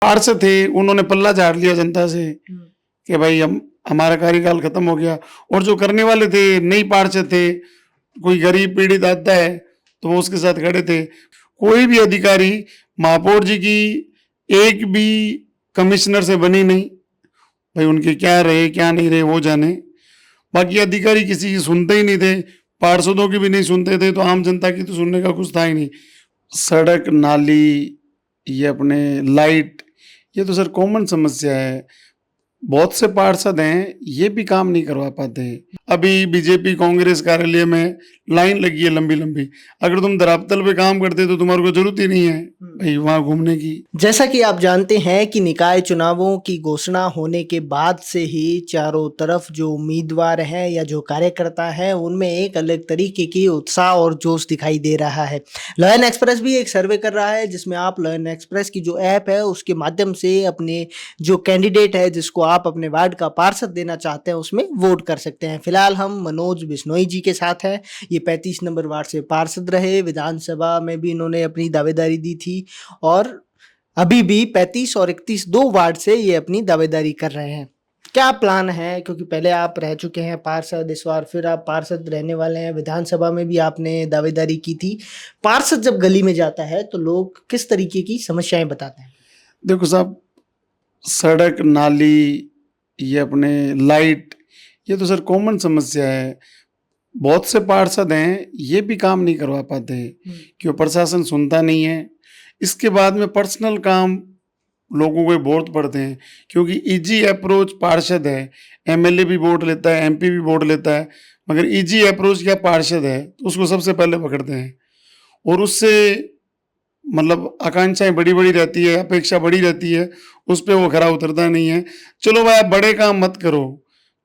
पार्षद थे उन्होंने पल्ला झाड़ लिया जनता से कि भाई हम हमारा कार्यकाल खत्म हो गया। और जो करने वाले थे नई पार्षद थे, कोई गरीब पीड़ित आता है तो वो उसके साथ खड़े थे। कोई भी अधिकारी महापौर जी की एक भी कमिश्नर से बनी नहीं। भाई उनके क्या रहे क्या नहीं रहे वो जाने। बाकी अधिकारी किसी की सुनते ही नहीं थे, पार्षदों की भी नहीं सुनते थे, तो आम जनता की तो सुनने का कुछ था ही नहीं। सड़क नाली, ये अपने लाइट, ये तो सर कॉमन समस्या है। बहुत से पार्षद हैं ये भी काम नहीं करवा पाते। अभी बीजेपी कांग्रेस कार्यालय में लाइन लगी है लंबी लंबी। अगर तुम धरातल पे काम करते तो तुम्हारे को जरूरत ही नहीं है भाई वहां घूमने की। जैसा कि आप जानते हैं कि निकाय चुनावों की घोषणा होने के बाद से ही चारों तरफ जो उम्मीदवार हैं या जो कार्यकर्ता हैं उनमें एक अलग तरीके की उत्साह और जोश दिखाई दे रहा है। लॉयन एक्सप्रेस भी एक सर्वे कर रहा है जिसमें आप लॉयन एक्सप्रेस की जो ऐप है उसके माध्यम से अपने जो कैंडिडेट है जिसको आप अपने वार्ड का पार्षद देना चाहते हैं उसमें वोट कर सकते हैं। फिलहाल हम मनोज बिश्नोई जी के साथ हैं। ये 35 नंबर वार्ड से पार्षद रहे, विधानसभा में भी इन्होंने अपनी दावेदारी दी थी और अभी भी 35 और 31 दो वार्ड से ये अपनी दावेदारी कर रहे हैं। क्या प्लान है, क्योंकि पहले आप रह चुके हैं पार्षद, इस बार फिर आप पार्षद रहने वाले हैं, विधानसभा में भी आपने दावेदारी की थी। पार्षद जब गली में जाता है तो लोग किस तरीके की समस्याएं बताते हैं? देखो साहब, सड़क नाली, ये अपने लाइट, ये तो सर कॉमन समस्या है। बहुत से पार्षद हैं ये भी काम नहीं करवा पाते क्यों प्रशासन सुनता नहीं है। इसके बाद में पर्सनल काम लोगों को बहुत पड़ते हैं क्योंकि इजी अप्रोच पार्षद है। एमएलए भी वोट लेता है, एमपी भी वोट लेता है, मगर इजी अप्रोच क्या पार्षद है तो उसको सबसे पहले पकड़ते हैं और उससे मतलब आकांक्षाएं बड़ी बड़ी रहती है, अपेक्षा बड़ी रहती है, उस पर वो खरा उतरता नहीं है। चलो भाई आप बड़े काम मत करो,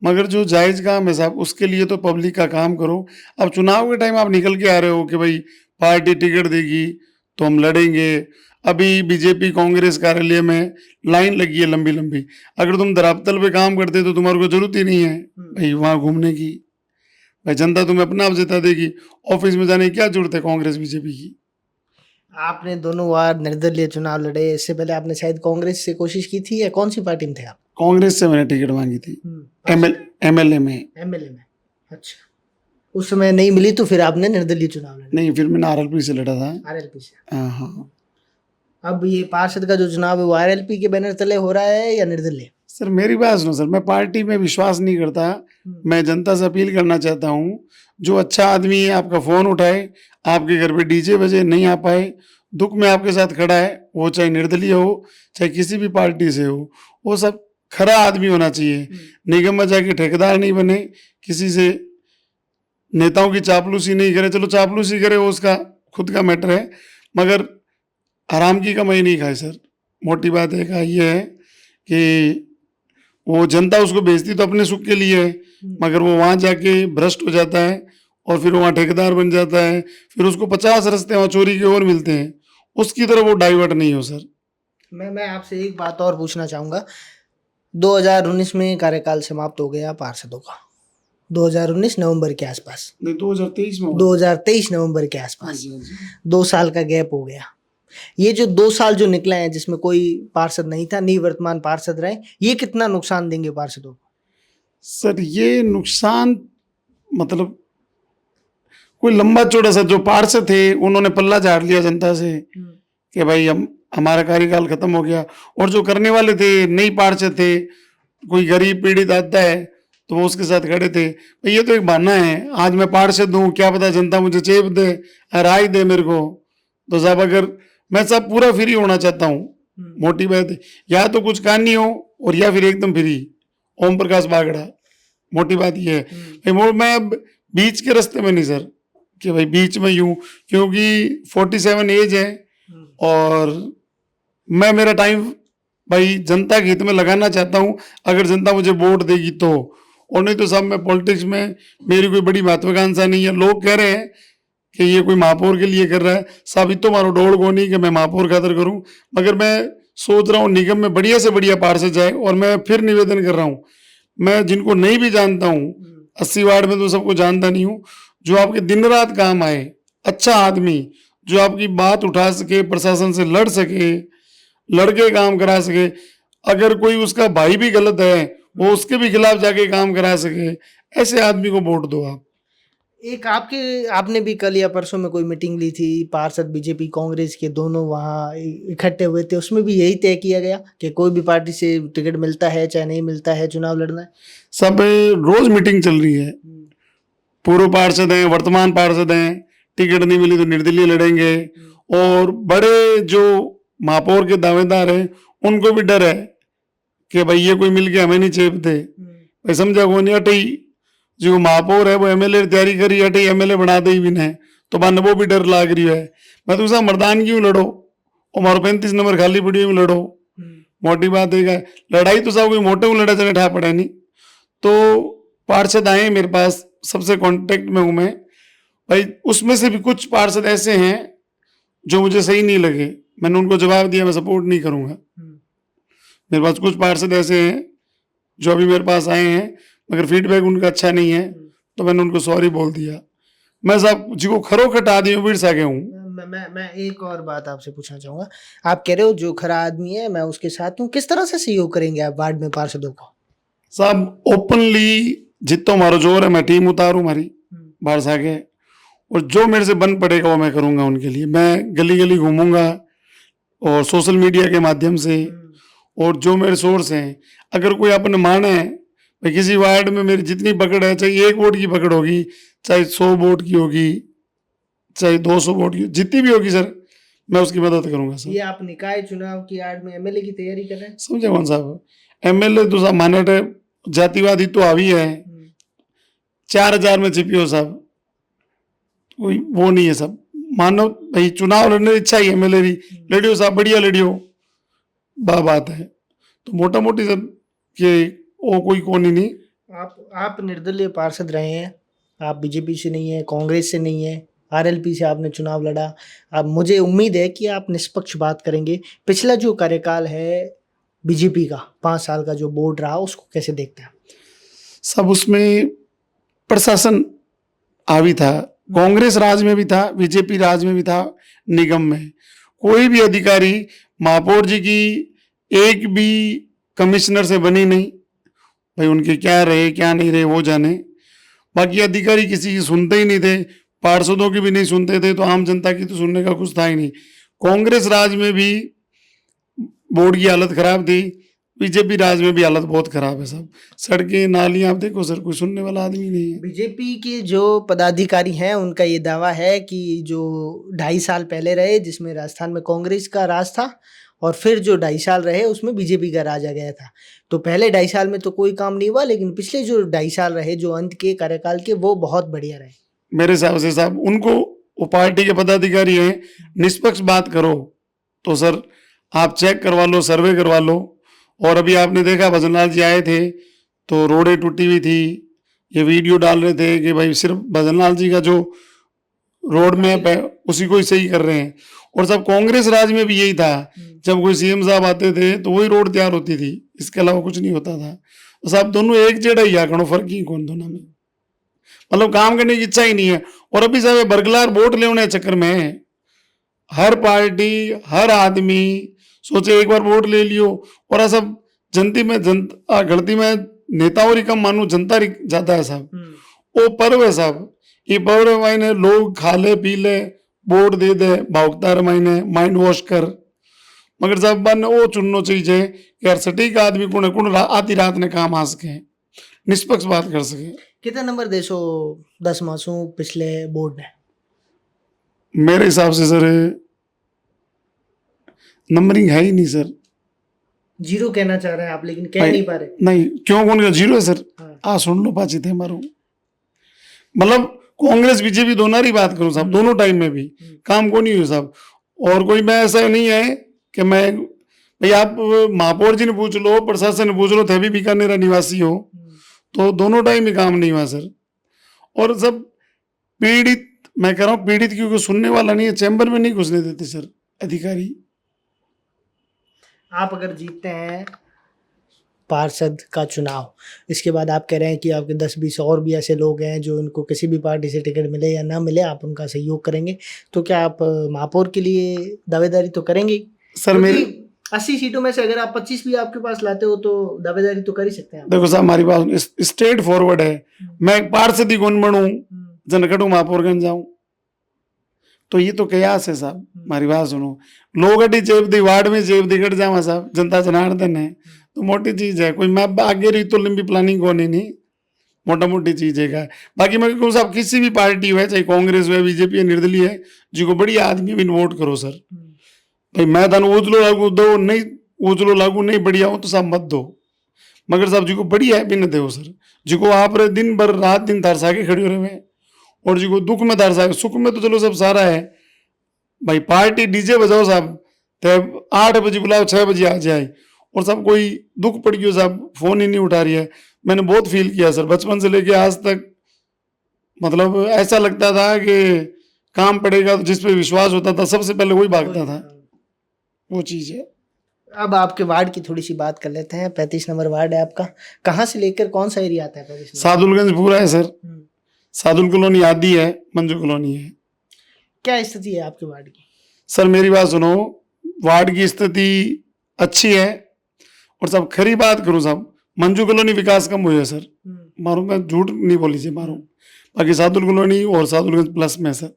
मगर जो जायज़ काम है साहब उसके लिए तो पब्लिक का काम करो। अब चुनाव के टाइम आप निकल के आ रहे हो कि भाई पार्टी टिकट देगी तो हम लड़ेंगे। अभी बीजेपी कांग्रेस कार्यालय में लाइन लगी है लंबी लंबी। अगर तुम धरातल पे काम करते तो तुम्हारे को जरूरत ही नहीं है भाई वहाँ घूमने की। भाई जनता तुम्हें अपना आप जिता देगी, ऑफिस में जाने की क्या जरूरत है कांग्रेस बीजेपी की। आपने दोनों बार निर्दलीय चुनाव लड़े, इससे पहले आपने शायद कांग्रेस से कोशिश की थी या कौन सी पार्टी में थे आप? कांग्रेस से मैंने टिकट मांगी थी एमएलए में। एमएलए में, अच्छा। उस समय नहीं मिली तो फिर आपने निर्दलीय चुनाव लड़ा? नहीं, फिर मैंने आरएलपी से लड़ा था। आरएलपी से? हाँ। अब ये पार्षद का जो चुनाव है वो आरएलपी के बैनर तले हो रहा है या निर्दलीय? सर मेरी बात सुनो सर, मैं पार्टी में विश्वास नहीं करता। मैं जनता से अपील करना चाहता हूँ, जो अच्छा आदमी है आपका फ़ोन उठाए, आपके घर पे डीजे बजे नहीं आ पाए, दुख में आपके साथ खड़ा है, वो चाहे निर्दलीय हो चाहे किसी भी पार्टी से हो, वो सब खरा आदमी होना चाहिए। निगम में जाके ठेकेदार नहीं बने, किसी से नेताओं की चापलूसी नहीं करे। चलो चापलूसी करे वो उसका खुद का मैटर है, मगर आराम की कमाई नहीं खाए सर। मोटी बात एक ये है कि वो जनता उसको भेजती तो अपने सुख के लिए है, मगर वो वहाँ जाके भ्रष्ट हो जाता है और फिर वहाँ ठेकेदार बन जाता है, फिर उसको 50 रास्ते वहाँ चोरी के और मिलते हैं, उसकी तरफ वो डाइवर्ट नहीं हो सर। मैं आपसे एक बात और पूछना चाहूँगा। 2019 में कार्यकाल समाप्त हो गया पार्षदों का, 2019 नवंबर के आसपास। नहीं, 2023 में। 2023 नवंबर के आसपास 2 साल का गैप हो गया। ये जो 2 साल जो निकले हैं जिसमें कोई पार्षद नहीं था, निवर्तमान पार्षद रहे, ये कितना नुकसान देंगे पार्षदों को? सर ये नुकसान मतलब कोई लंबा चौड़ा सा, जो पार्षद थे उन्होंने पल्ला झाड़ लिया जनता से कि भाई हम हमारा कार्यकाल खत्म हो गया। और जो करने वाले थे नई पार्षद थे, कोई गरीब पीड़ित आता है तो वो उसके साथ खड़े थे। भाई ये तो एक बहाना है, आज मैं पार्षद हूँ, क्या पता जनता मुझे चेप दे, राय दे मेरे को। तो साहब अगर मैं सब पूरा फ्री होना चाहता हूँ, मोटी बात है, या तो कुछ कहानी हो और या फिर एकदम फ्री। ओम प्रकाश बागड़ा, मोटी बात ये है भाई। मैं बीच के रास्ते में नहीं सर कि भाई बीच में यूं, क्योंकि 47 एज है और मैं मेरा टाइम भाई जनता के हित में लगाना चाहता हूँ। अगर जनता मुझे वोट देगी तो, और नहीं तो साहब मैं पॉलिटिक्स में मेरी कोई बड़ी महत्वाकांक्षा नहीं है। लोग कह रहे हैं कि ये कोई महापौर के लिए कर रहा है, साबित तो मारो डोड़ को नहीं कि मैं महापौर खातर करूं, मगर मैं सोच रहा हूँ निगम में बढ़िया से बढ़िया पार्षद जाए। और मैं फिर निवेदन कर रहा हूँ, मैं जिनको नहीं भी जानता हूँ, 80 वार्ड में तो सबको जानता नहीं हूँ, जो आपके दिन रात काम आए, अच्छा आदमी जो आपकी बात उठा सके, प्रशासन से लड़ सके, लड़के काम करा सके, अगर कोई उसका भाई भी गलत है वो उसके भी खिलाफ जाके काम करा सके, ऐसे आदमी को वोट दो आप। एक आपने भी कल या परसों में कोई मीटिंग ली थी, पार्षद बीजेपी कांग्रेस के दोनों वहाँ इकट्ठे हुए थे, उसमें भी यही तय किया गया कि कोई भी पार्टी से टिकट मिलता है चाहे नहीं मिलता है, चुनाव लड़ना है। सब रोज मीटिंग चल रही है, पूर्व पार्षद हैं, वर्तमान पार्षद हैं, टिकट नहीं मिली तो निर्दलीय लड़ेंगे। और बड़े जो महापौर के दावेदार हैं उनको भी डर है कि भाई ये कोई मिल के हमें नहीं चेपते, भाई समझा कौन नहीं अटई जो महापौर है वो एमएलए तैयारी करी अटई एमएलए बना दे भी नहीं तो बन वो भी डर लाग रही है। मैं तो मर्दान क्यों लड़ो, और 35 नंबर खाली पड़ी हुई लड़ो, मोटी बात है, लड़ाई तो सब कोई मोटे लड़ा चले ठा पड़े नहीं। तो पार्षद आए मेरे पास, सबसे कांटेक्ट में हूँ मैं भाई, उसमें से भी कुछ पार्षद ऐसे हैं जो मुझे सही नहीं लगे, मैंने उनको जवाब दिया मैं सपोर्ट नहीं करूंगा। मेरे पास कुछ पार्षद ऐसे हैं जो अभी मेरे पास आए हैं मगर फीडबैक उनका अच्छा नहीं है तो मैंने उनको सॉरी बोल दिया। मैं सब जिको खरो खटा दिए बीड़ सा हूँ। मैं एक और बात आपसे पूछना चाहूंगा, आप कह रहे हो जो खरा आदमी है मैं उसके साथ हूँ, किस तरह से सहयोग करेंगे आप वार्ड में पार्षदों को? सब ओपनली जितना हमारा जोर है मैं टीम उतारूँ हमारी बाहर से आगे, और जो मेरे से बन पड़ेगा वो मैं करूँगा उनके लिए। मैं गली गली घूमूंगा और सोशल मीडिया के माध्यम से, और जो मेरे सोर्स हैं अगर कोई अपने माने भाई किसी वार्ड में मेरी जितनी पकड़ है, चाहे 1 वोट की पकड़ होगी, चाहे 100 वोट की होगी, चाहे 200 वोट की, जितनी भी होगी सर मैं उसकी मदद करूंगा सर। ये आप निकाय चुनाव की आड़ में एमएलए की तैयारी कर रहे हैं? समझे कौन साहब, एमएलए तो साहब माने जातिवादी तो हावी है, 4000 में छिपी हो साहब, कोई वो नहीं है सब मानो भाई चुनाव लड़ने की इच्छा ही है एमएलए की, लड़ियो साहब बढ़िया लड़ियो बात है। तो मोटा मोटी सब के वो कोई कौन ही नहीं। आप निर्दलीय पार्षद रहे हैं, आप बीजेपी से नहीं है, कांग्रेस से नहीं है, आरएलपी से आपने चुनाव लड़ा। अब मुझे उम्मीद है कि आप निष्पक्ष बात करेंगे। पिछला जो कार्यकाल है बीजेपी का 5 साल का जो बोर्ड रहा उसको कैसे देखते हैं? सब उसमें प्रशासन हावी था, कांग्रेस राज में भी था, बीजेपी राज में भी था, निगम में कोई भी अधिकारी महापौर जी की एक भी कमिश्नर से बनी नहीं, भाई उनके क्या रहे क्या नहीं रहे वो जाने। बाकी अधिकारी किसी की सुनते ही नहीं थे, पार्षदों की भी नहीं सुनते थे, तो आम जनता की तो सुनने का कुछ था ही नहीं। कांग्रेस राज में भी बोर्ड की हालत खराब थी, बीजेपी राज में भी हालत बहुत खराब है, सब सड़कें नालियां आप देखो सर, कोई सुनने वाला आदमी नहीं है। बीजेपी के जो पदाधिकारी हैं उनका ये दावा है कि जो 2.5 साल पहले रहे जिसमें राजस्थान में कांग्रेस का राज था और फिर जो 2.5 साल रहे उसमें बीजेपी का राज आ गया था, तो पहले 2.5 साल में तो कोई काम नहीं हुआ, लेकिन पिछले जो 2.5 साल रहे जो अंत के कार्यकाल के वो बहुत बढ़िया रहे। मेरे हिसाब से साहब उनको, वो पार्टी के पदाधिकारी हैं, निष्पक्ष बात करो तो सर आप चेक करवा लो, सर्वे करवा लो। और अभी आपने देखा भजनलाल जी आए थे तो रोडें टूटी हुई थी, ये वीडियो डाल रहे थे कि भाई सिर्फ भजनलाल जी का जो रोड मैप है उसी को ही सही कर रहे हैं। और सब कांग्रेस राज में भी यही था, जब कोई सीएम साहब आते थे तो वही रोड तैयार होती थी, इसके अलावा कुछ नहीं होता था। तो साहब दोनों एक जेड़ा ही आकड़ो, फर्क ही कौन दोनों में, मतलब काम करने की इच्छा ही नहीं है। और अभी साहब बरगलार वोट लेने चक्कर में हर पार्टी हर आदमी सोचे एक बार वोट ले लियो, और ऐसा जनती में जनता गलती में नेताओं री कम मानू जनता री ज्यादा है साहब। वो पर्व है साहब, ये पर्व मायने लोग खा ले पी ले वोट दे दे भावुकता मायने माइंड वॉश कर, मगर साहब बन वो चुनना चाहिए कि यार सटीक आदमी कौन है, कौन आधी रात ने काम आ सके, निष्पक्ष बात कर सके। कितना नंबर देशो 10 मासों पिछले बोर्ड ने? मेरे हिसाब से सर नंबरिंग है ही नहीं सर। 0 कहना चाह रहे हैं आप लेकिन कह नहीं पा रहे। नहीं क्यों कौन का 0 है सर? हाँ। सुन लो पाची थे मारो, मतलब कांग्रेस बीजेपी दोनों ही बात करूं साहब, दोनों टाइम में भी काम को नहीं हुई साहब। और कोई मैं ऐसा नहीं है कि मैं भाई आप महापौर जी ने पूछ लो, प्रशासन ने पूछ लो, थे भी बीकानेर निवासी हो, तो दोनों टाइम ही काम नहीं हुआ सर। और सब पीड़ित, मैं कह रहा हूँ पीड़ित क्योंकि सुनने वाला नहीं है, चैम्बर में नहीं घुसने देते सर अधिकारी। आप अगर जीतते हैं पार्षद का चुनाव, इसके बाद आप कह रहे हैं कि आपके 10-20 और भी ऐसे लोग हैं जो उनको किसी भी पार्टी से टिकट मिले या ना मिले आप उनका सहयोग करेंगे, तो क्या आप महापौर के लिए दावेदारी तो करेंगे? सर मेरी 80 सीटों में से अगर आप 25 भी आपके पास लाते हो तो दावेदारी तो कर ही सकते हैं आप। देखो साहब हमारी बात स्ट्रेट फॉरवर्ड है। मैं एक पार्षद ही कौन बनूं, जनकटू महापौरगंज जाऊं, तो ये तो कयास है साहब। हमारी बात सुनो, लोग अड्डी जेब दी वार्ड में जेब दी कट जावा साहब, जनता जनार्दन है तो मोटी चीज है। कोई मैं आगे रही तो लंबी प्लानिंग को नहीं, मोटा मोटी चीज है। बाकी मैं कहूँ साहब किसी भी पार्टी हो, चाहे कांग्रेस हो, बीजेपी है, निर्दलीय है, जिको बढ़िया आदमी भी वोट करो सर। भाई मैं थानू उजलो लागू दो, नहीं उजलो लागू नहीं बढ़िया हो तो साहब मत दो, मगर साहब जिको बढ़िया है भी न दो सर। जिको आप रे दिन भर रात दिन तरसा के खड़े हो रहे हैं, और जिको दुख में तरसा, सुख में तो चलो सब सारा है। भाई पार्टी डीजे बजाओ साहब, तब 8 बजे बुलाओ 6 बजे आ जाए, और सब कोई दुख पड़ गया साहब फोन ही नहीं उठा रही है। मैंने बहुत फील किया सर, बचपन से लेके आज तक, मतलब ऐसा लगता था कि काम पड़ेगा तो जिस पे विश्वास होता था सबसे पहले वही भागता था, वो चीज है। अब आपके वार्ड की थोड़ी सी बात कर लेते हैं। 35 नंबर वार्ड है आपका, कहाँ से लेकर कौन सा एरिया आता है 35 नंबर? सादुलगंज पूरा है सर, सादुल कॉलोनी आदि है, मंजू कॉलोनी है। क्या स्थिति है आपके वार्ड की? सर मेरी बात सुनो, वार्ड की स्थिति अच्छी है, और सब खरी बात करूं साहब, मंजू कॉलोनी विकास कम हुआ है सर, मारो मैं झूठ नहीं बोली जी मारो। बाकी सादुल कॉलोनी और सादुलगंज प्लस में सर।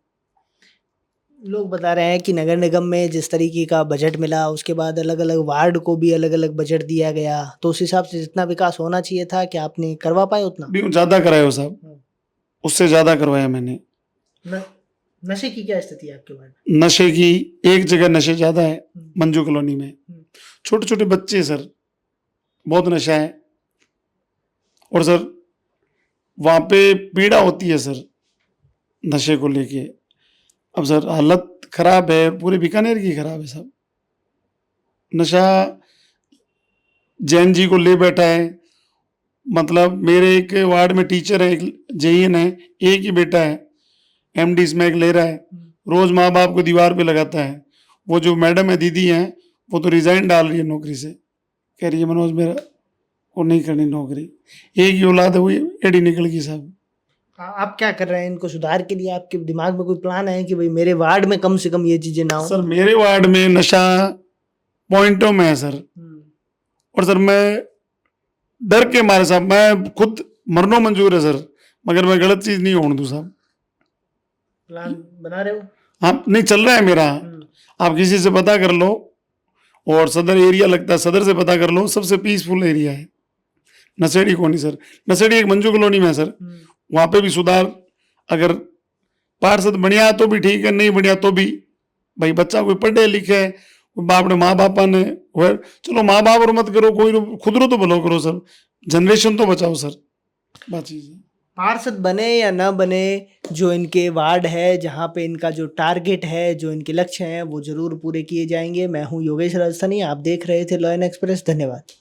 लोग बता रहे हैं कि नगर निगम में जिस तरीके का बजट मिला, उसके बाद अलग अलग वार्ड को भी अलग अलग बजट दिया गया, तो उस हिसाब से जितना विकास होना चाहिए था, क्या आपने करवा पाए उतना? भी ज्यादा कराया हो साहब, उससे ज्यादा करवाया मैंने। नशे की क्या स्थिति है आपके वार्ड? नशे की एक जगह नशे ज्यादा है, मंजू कॉलोनी में छोटे छोटे बच्चे सर, बहुत नशा है, और सर वहां पे पीड़ा होती है सर नशे को लेके। अब सर हालत खराब है, पूरे बीकानेर की खराब है सब। नशा जैन जी को ले बैठा है, मतलब मेरे एक वार्ड में टीचर है, एक जेईएन है, एक ही बेटा है, एमडी स्मैक ले रहा है, रोज माँ बाप को दीवार पे लगाता है। वो जो मैडम है दीदी हैं, वो तो रिजाइन डाल रही है नौकरी से, कह रही है मनोज मेरा वो नहीं करनी नौकरी, एक ही औलाद है, वो एडी निकल गई साहब। आप क्या कर रहे हैं इनको सुधार के लिए? आपके दिमाग में कोई प्लान है कि भाई मेरे वार्ड में कम से कम ये चीजें ना हो? सर मेरे वार्ड में नशा पॉइंटों में है सर, और सर मैं डर के मारे साहब, मैं खुद मरनो मंजूर है सर, मगर मैं गलत चीज नहीं होने दूं साहब। प्लान बना रहे हो? हाँ नहीं चल रहा है मेरा, आप किसी से पता कर लो, और सदर एरिया लगता है, सदर से पता कर लो, सबसे पीसफुल एरिया है। नशेड़ी कॉलोनी सर, नशेड़ी एक मंजू कॉलोनी में है सर, वहां पे भी सुधार, अगर पार्षद बढ़िया तो भी ठीक है, नहीं बढ़िया तो भी, भाई बच्चा कोई पढ़े लिखे है, बाप ने माँ बापा ने, चलो माँ बाप और मत करो, कोई खुद रो तो भलो करो सर, जनरेशन तो बचाओ सर, बात चीज है। पार्षद बने या न बने, जो इनके वार्ड है, जहाँ पे इनका जो टारगेट है, जो इनके लक्ष्य हैं, वो जरूर पूरे किए जाएंगे। मैं हूँ योगेश राजस्थानी, आप देख रहे थे लॉयन एक्सप्रेस। धन्यवाद।